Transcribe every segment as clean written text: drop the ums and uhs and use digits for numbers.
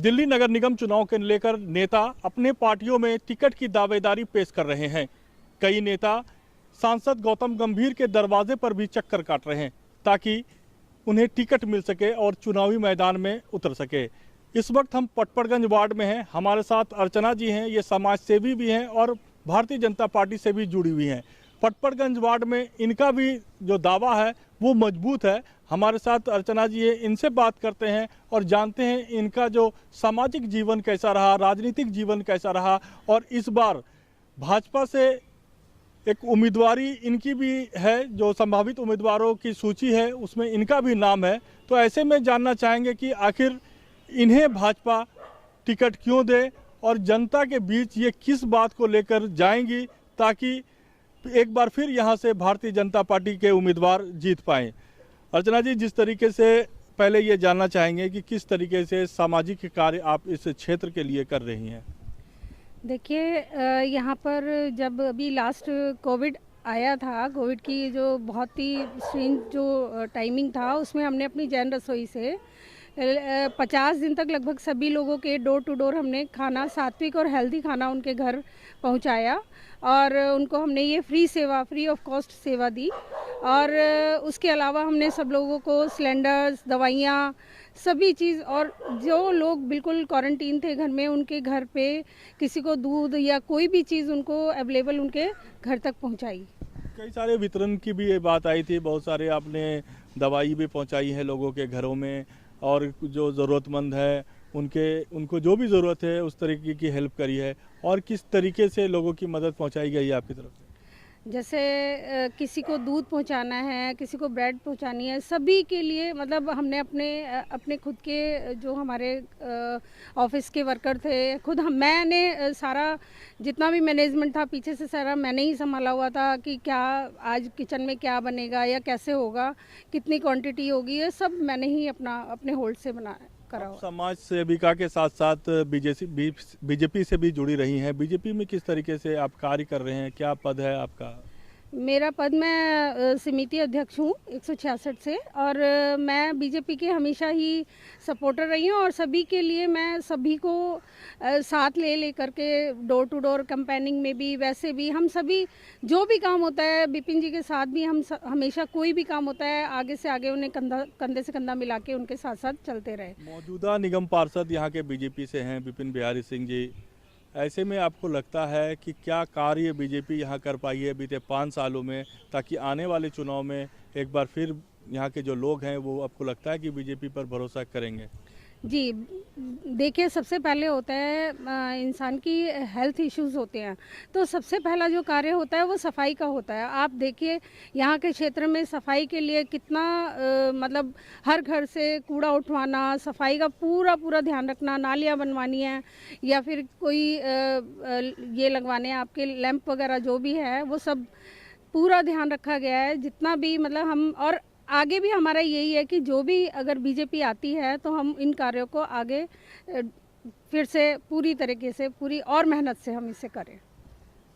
दिल्ली नगर निगम चुनाव के लेकर नेता अपने पार्टियों में टिकट की दावेदारी पेश कर रहे हैं। कई नेता सांसद गौतम गंभीर के दरवाजे पर भी चक्कर काट रहे हैं ताकि उन्हें टिकट मिल सके और चुनावी मैदान में उतर सके। इस वक्त हम पटपड़गंज वार्ड में हैं। हमारे साथ अर्चना जी हैं, ये समाज सेवी भी हैं और भारतीय जनता पार्टी से भी जुड़ी हुई हैं। पटपड़गंज वार्ड में इनका भी जो दावा है वो मजबूत है। हमारे साथ अर्चना जी है, इनसे बात करते हैं और जानते हैं इनका जो सामाजिक जीवन कैसा रहा, राजनीतिक जीवन कैसा रहा और इस बार भाजपा से एक उम्मीदवारी इनकी भी है, जो संभावित उम्मीदवारों की सूची है उसमें इनका भी नाम है। तो ऐसे में जानना चाहेंगे कि आखिर इन्हें भाजपा टिकट क्यों दे और जनता के बीच ये किस बात को लेकर जाएंगी ताकि एक बार फिर यहाँ से भारतीय जनता पार्टी के उम्मीदवार जीत पाएं। अर्चना जी, जिस तरीके से पहले ये जानना चाहेंगे कि किस तरीके से सामाजिक कार्य आप इस क्षेत्र के लिए कर रही हैं। देखिए, यहाँ पर जब अभी लास्ट कोविड आया था, कोविड की जो बहुत ही स्ट्रेंज जो टाइमिंग था, उसमें हमने अपनी जैन रसोई से 50 दिन तक लगभग सभी लोगों के डोर टू डोर हमने खाना, सात्विक और हेल्दी खाना उनके घर पहुंचाया और उनको हमने ये फ्री ऑफ कॉस्ट सेवा दी। और उसके अलावा हमने सब लोगों को सिलेंडर्स, दवाइयाँ, सभी चीज़, और जो लोग बिल्कुल क्वारंटीन थे घर में, उनके घर पे किसी को दूध या कोई भी चीज़ उनको अवेलेबल उनके घर तक पहुंचाई। कई सारे वितरण की भी ये बात आई थी, बहुत सारे आपने दवाई भी पहुंचाई है लोगों के घरों में और जो ज़रूरतमंद है उनको जो भी ज़रूरत है उस तरीके की हेल्प करी है। और किस तरीके से लोगों की मदद पहुंचाई गई है आपकी तरफ से? जैसे किसी को दूध पहुंचाना है, किसी को ब्रेड पहुंचानी है, सभी के लिए मतलब हमने अपने खुद के जो हमारे ऑफिस के वर्कर थे, मैंने सारा जितना भी मैनेजमेंट था पीछे से सारा मैंने ही संभाला हुआ था कि क्या आज किचन में क्या बनेगा या कैसे होगा, कितनी क्वांटिटी होगी, ये सब मैंने ही अपने होल्ड से करा हुआ। समाज सेविका के साथ साथ बीजेपी से भी जुड़ी रही हैं। बीजेपी में किस तरीके से आप कार्य कर रहे हैं, क्या पद है आपका? मेरा पद, मैं समिति अध्यक्ष हूँ 166 से, और मैं बीजेपी के हमेशा ही सपोर्टर रही हूँ और सभी के लिए मैं सभी को साथ ले करके डोर टू डोर कैंपेनिंग में भी, वैसे भी हम सभी जो भी काम होता है विपिन जी के साथ भी हम हमेशा कोई भी काम होता है आगे से आगे उन्हें कंधे से कंधा मिला के उनके साथ साथ चलते रहे। मौजूदा निगम पार्षद यहाँ के बीजेपी से हैं विपिन बिहारी सिंह जी। ऐसे में आपको लगता है कि क्या कार्य बीजेपी यहाँ कर पाई है बीते 5 सालों में, ताकि आने वाले चुनाव में एक बार फिर यहाँ के जो लोग हैं वो आपको लगता है कि बीजेपी पर भरोसा करेंगे? जी, देखिए, सबसे पहले होता है इंसान की हेल्थ इश्यूज होते हैं, तो सबसे पहला जो कार्य होता है वो सफाई का होता है। आप देखिए यहाँ के क्षेत्र में सफाई के लिए कितना मतलब हर घर से कूड़ा उठवाना, सफाई का पूरा ध्यान रखना, नालियाँ बनवानी है या फिर कोई ये लगवाने हैं आपके लैंप वगैरह जो भी है, वो सब पूरा ध्यान रखा गया है। जितना भी मतलब हम, और आगे भी हमारा यही है कि जो भी अगर बीजेपी आती है तो हम इन कार्यों को आगे फिर से पूरी तरीके से, पूरी और मेहनत से हम इसे करें।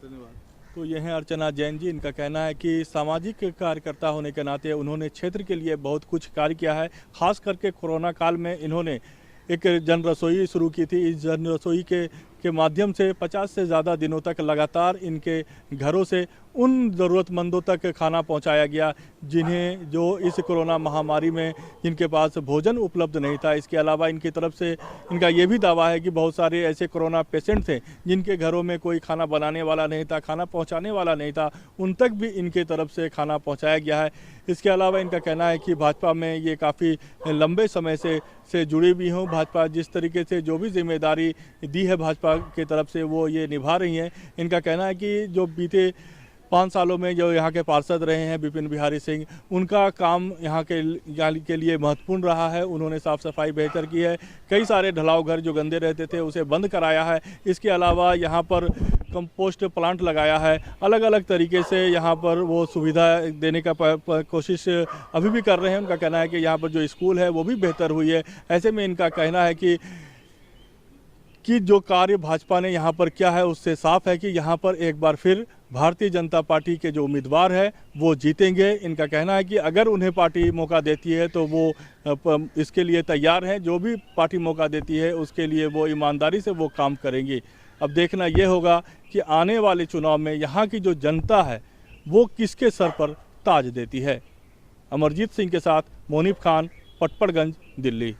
धन्यवाद। तो यह है अर्चना जैन जी। इनका कहना है कि सामाजिक कार्यकर्ता होने के नाते उन्होंने क्षेत्र के लिए बहुत कुछ कार्य किया है। खास करके कोरोना काल में इन्होंने एक जन रसोई शुरू की थी। इस जन रसोई के माध्यम से 50 से ज़्यादा दिनों तक लगातार इनके घरों से उन ज़रूरतमंदों तक खाना पहुंचाया गया जिन्हें जो इस कोरोना महामारी में जिनके पास भोजन उपलब्ध नहीं था। इसके अलावा इनकी तरफ से इनका ये भी दावा है कि बहुत सारे ऐसे कोरोना पेशेंट थे जिनके घरों में कोई खाना बनाने वाला नहीं था, खाना पहुंचाने वाला नहीं था, उन तक भी इनके तरफ से खाना पहुंचाया गया है। इसके अलावा इनका कहना है कि भाजपा में ये काफ़ी लंबे समय से जुड़ी भी हूँ। भाजपा जिस तरीके से जो भी जिम्मेदारी दी है भाजपा की तरफ से वो ये निभा रही हैं। इनका कहना है कि जो बीते 5 सालों में जो यहाँ के पार्षद रहे हैं विपिन बिहारी सिंह, उनका काम यहाँ के लिए महत्वपूर्ण रहा है। उन्होंने साफ़ सफाई बेहतर की है, कई सारे ढलाव घर जो गंदे रहते थे उसे बंद कराया है। इसके अलावा यहाँ पर कंपोस्ट प्लांट लगाया है। अलग अलग तरीके से यहाँ पर वो सुविधा देने का कोशिश अभी भी कर रहे हैं। उनका कहना है कि यहाँ पर जो स्कूल है वो भी बेहतर हुई है। ऐसे में इनका कहना है कि कि जो कार्य भाजपा ने यहाँ पर किया है उससे साफ है कि यहाँ पर एक बार फिर भारतीय जनता पार्टी के जो उम्मीदवार है वो जीतेंगे। इनका कहना है कि अगर उन्हें पार्टी मौका देती है तो वो इसके लिए तैयार हैं। जो भी पार्टी मौका देती है उसके लिए वो ईमानदारी से वो काम करेंगे। अब देखना ये होगा कि आने वाले चुनाव में यहाँ की जो जनता है वो किसके सर पर ताज देती है। अमरजीत सिंह के साथ मोनिब खान, पटपड़गंज, दिल्ली।